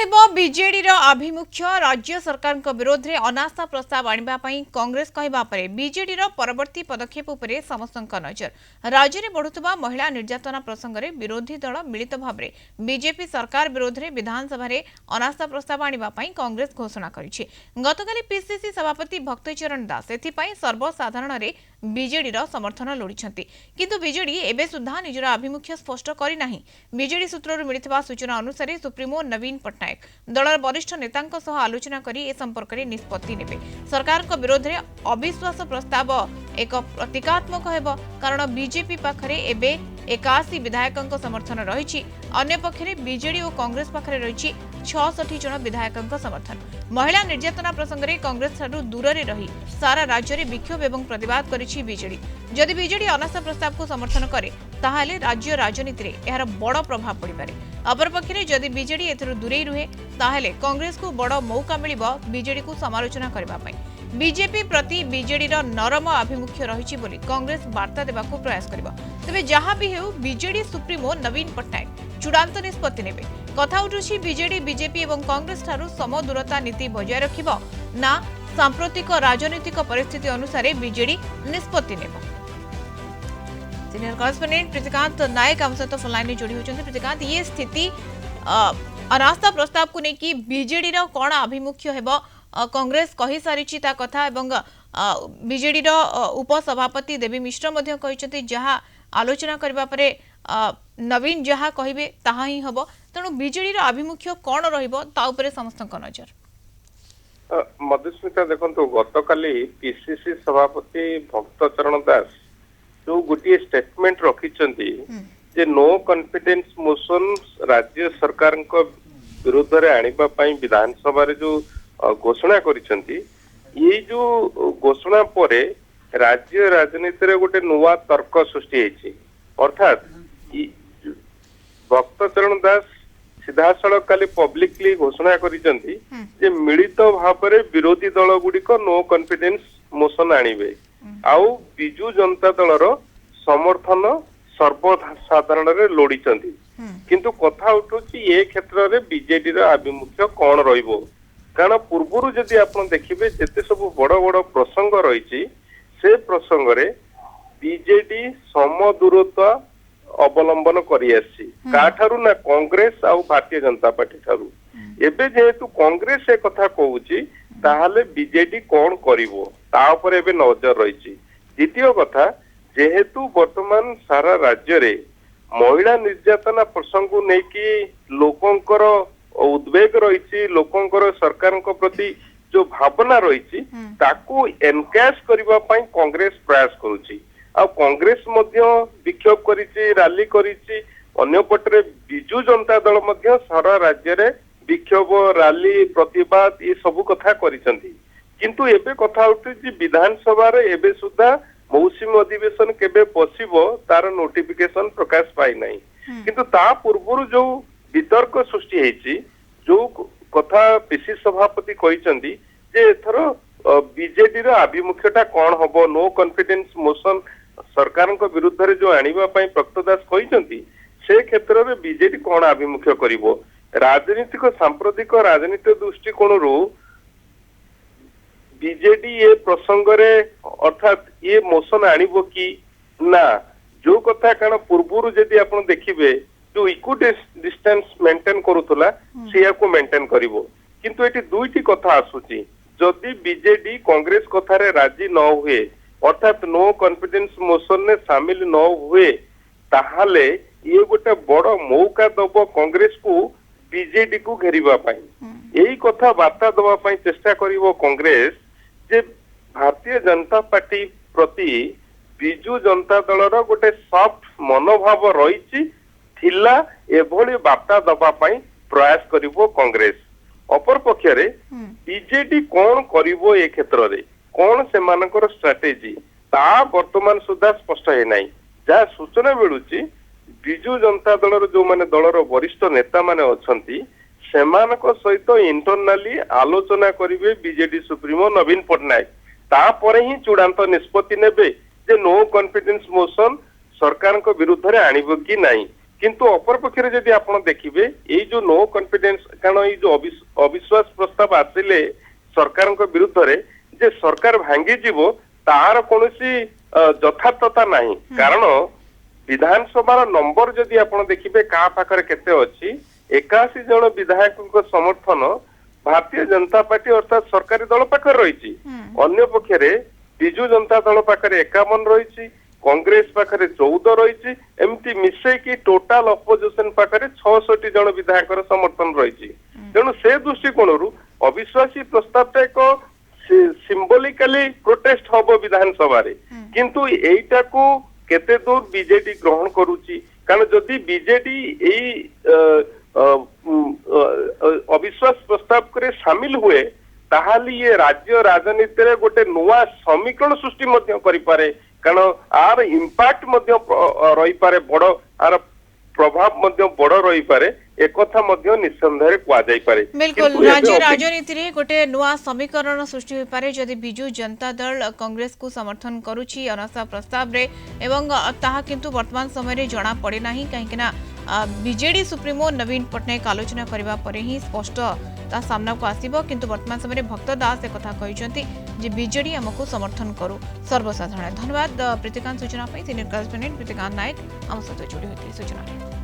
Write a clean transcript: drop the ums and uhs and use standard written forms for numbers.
रहिबो बीजेडी रो आभिमुख्य राज्य सरकार को विरोध रे अनास्था प्रस्ताव आनिबा पई कांग्रेस कहबा परे बीजेडी रो परवर्ती पदक्षेप उपरे समस्तक नजर राज्य रे बढ़ुतबा महिला निर्यातना प्रसंग रे विरोधी दल मिलित भाबरे बीजेपी सरकार विरोध रे विधानसभा रे अनास्था प्रस्ताव आनिबा पई कांग्रेस घोषणा करिछि। गतकाली पीसीसी सभापति भक्तचरण दास एथि पई सर्वसाधारण रे बीजेडी रो समर्थन लोडिछंती किंतु बीजेडी एबे सुद्धा निजर आभिमुख्य स्पष्ट करि नाही। बीजेडी सूत्ररु मिलितबा सूचना अनुसार सुप्रीमो नवीन पट्टनायक दलर वरिष्ठ नेतांक सह आलोचना करी ए संपर्क रे निष्पत्ति नेबे। सरकार को विरोध रे अविश्वास प्रस्ताव एक प्रतीकात्मक हेबो कारण बीजेपी पाखरे एबे 81 विधायकंक समर्थन रहिछि। अन्य पक्षरे बीजेडी और कांग्रेस पाखरे रहिछि 66 जन विधायकंक समर्थन। महिला निर्यातना प्रसंग रे कांग्रेस ठारू दूर रे रही सारा राज्य रे विक्षोभ एवं प्रतिवाद करिछि बीजेडी। जदि बीजेडी अनास्था प्रस्ताव को समर्थन करे ताहाले राज्य राजनीति रे एहार बड़ प्रभाव पड़ि पारे। अपर पक्षरे जदि बीजेडी एथरो दूरे रुहे ताहाले कांग्रेस को बड़ मौका मिलिबो बीजेडी को समालोचना करबा पई। बीजेपी प्रति बीजेडी रो नरम आभिमुख्य रहिछि बोली कांग्रेस वार्ता देबाकू प्रयास करिबो। तबे जहां भी हेउ बीजेडी सुप्रीमो नवीन पट्टनायक चूड़ांत निष्पत्ति नेबे। कथा उठुछि बीजेडी बीजेपी एवं कांग्रेस ठारू समदूरता नीति बजाय रखिबो ना सांप्रतिक राजनीतिक परिस्थिति अनुसार बीजेडी निष्पत्ति नेबो। सीनियर कॉरेस्पोंडेंट प्रीतिकांत नायक हम सहित फोन लाइन जोड़ी होचंती। प्रीतिकांत ये स्थिति अनास्था प्रस्ताव को नेकी बीजेडी रो कोन आभिमुख्य हेबो कांग्रेस कहि सारिछि ता कथा एवं बीजेडी रो उपसभापति देवी मिश्र मध्ये कहिसथि जहा आलोचना करबा परे नवीन जहा कहिबे ताहा ही हबो तणु बीजेडी रो आभिमुख्य कोन रहिबो ता उपरे समस्तक नजर। मधुस्मिता देखंतु गतकाली पीसीसी सभापति भक्तचरण दास जो गोटे स्टेटमेंट रखिचंती जे नो कॉन्फिडेंस मोशन राज्य सरकार विरुद्ध रे आनिबा पई विधानसभा रे जो घोषणा करिसंती ये जो घोषणा परे राज्य राजनीति रे गोटे नुवा तर्क सृष्टि हेछि। अर्थात भक्तचरण दास सीधासळख काली पब्लिकली घोषणा करिसंती जे मिलित भाबरे विरोधी दल गुडिक नो कॉन्फिडेंस मोशन आनिबे आउ बिजू जनता दलर समर्थन सर्वसाधारण रे लोडिचंती किंतु कथा उठुची ए क्षेत्र रे बीजेडी रो आभिमुख्य कोन रहिबो कारण पूर्वरु जदि आपण देखिबे जेते सब बड़ बड़ प्रसंग रहिछि से प्रसंग रे बीजेडी समदूरता अवलंबन करि आछि काठारु ना कांग्रेस आउ भारतीय जनता पार्टी ठारु। एबे जेहेतु कांग्रेस ए कथा कहूची ताहाले बीजेडी कोन करिवो ता ऊपर एबे नजर रहिछि। द्वितीय कथा जेहेतु वर्तमान सारा राज्य रे महिला निर्यातना प्रसंग नेकी लोकंकर उद्वेग रही लोकंकर सरकार प्रति जो भावना रही ताकू एनकैश करबा पई कांग्रेस प्रयास करूची आ कांग्रेस मध्य विक्षोभ करिछि रैली करिछि अन्य पटरे बिजू जनता दल मध्य सारा राज्य रे विक्षोभ रैली प्रतिवाद ये सब कथा करिसंती किंतु एबे कथा उठी विधानसभा रे एबे सुद्धा मौसुमी अधिवेशन केबे पसिबो तार नोटिफिकेशन प्रकाश पाई नाही किंतु ता पूर्वरु जो वितर्क सृष्टि हेछि जो कथा पीसी सभापति कहिसंती जे एथरो बीजेडी रो आभिमुख्यटा कोन हबो नो कॉन्फिडेंस मोशन सरकार को विरुद्ध रे जो आनिबा पई प्रक्तदास कहिसंती से क्षेत्र रे बीजेडी कोन आभिमुख्य करिवो राजनीतिक सांप्रदायिक राजनीतिक दृष्टिकोण रो बीजेडी ये प्रसंग रे अर्थात ये मोशन आनिबो कि ना जो कथा कारण पूर्वरु जदि आपण देखिबे जो इक्विटी डिस्टेंस मेंटेन करूतला सेया को मेंटेन करिवो किंतु एटी दुईटी कथा आसुची जदि बीजेडी कांग्रेस कथा रे राजी न हुए अर्थात नो कॉन्फिडेंस मोशन ने शामिल न हुए ताहाले ये गोटे बड़ मौका दबो कांग्रेस को बीजेडी को घेरिबा पई एही कथा वार्ता दबा पई चेष्टा करिवो कांग्रेस जे भारतीय जनता पार्टी प्रति बिजू जनता दलर गोटे सॉफ्ट मनोभाव रहिछि थिला एभली वार्ता दबा पई प्रयास करिवो कांग्रेस। अपर पक्षरे बीजेडी कोन करिवो ए क्षेत्र रे कोन से मानकर स्ट्रेटेजी ता वर्तमान सुधा स्पष्ट हे नाही जा सूचना मिलुची बिजू जनता दलर जो माने दलर वरिष्ठ नेता माने अछंती सेमानक सहित इंटरनली आलोचना करिवे बीजेडी सुप्रीमो नवीन पट्टनायक ता परे ही चूड़ांत निष्पत्ति नेबे जे नो कॉन्फिडेंस मोशन सरकार विरुद्ध रे आनिबो कि नाही किंतु अपर पक्षरे जदि आपण देखिबे एई जो नो कॉन्फिडेंस कारण एई जो अविश्वास प्रस्ताव आसिले सरकार विरुद्ध रे जे सरकार भांगी जीवो तार कोनोसी यथार्थता नाही कारण विधानसभा नंबर जदि आपण देखिबे का पाखरे केते अछि 81 जन विधायक समर्थन भारतीय जनता पार्टी अर्थात सरकारी दल पाखरे रही अन्य पक्षरे बिजु जनता दल पाखरे 51 रही कांग्रेस पाखरे 14 रही एमती मिसे की टोटाल अपोजिशन पाखरे 66 जन विधायक समर्थन रही तेणु से दृष्टिकोण अविश्वासी प्रस्ताव एक सिंबलिकली प्रोटेस्ट हम विधानसभा किंतु एटा को केते दूर बीजेडी ग्रहण करुची कारण जदि बीजेडी एई अविश्वास प्रस्ताव करे शामिल हुए ताहाली ये राज्य राजनीति रे गोटे नुआ समीकरण सृष्टि मध्य करि पारे कारण आर इंपैक्ट मध्य रही पारे बड़ आर प्रभाव मध्य बड़ रही पारे एक कथा मध्य निसंदेह कुआ जाई पारे बिल्कुल राज्य राजनीति रे गोटे नुआ समीकरण सृष्टि होई पारे जदि बिजु जनता दल कांग्रेस को समर्थन करूची अनास्था प्रस्ताव रे एवं ताहा किंतु वर्तमान समय रे जणा पड़े नाही काहेकि ना बीजेडी सुप्रीमो नवीन पटनायक आलोचना करबा परे ही स्पष्ट ता सामना को आसीबो किंतु वर्तमान समय रे भक्त दास एक कथा कहिसंती जे बीजेडी हमको समर्थन करू सर्वसाधारण धन्यवाद प्रीतिकांत सूचना पे सीनियर करेस्पोंडेंट प्रीतिकांत नायक हम सहित जोड़ी होती सूचना।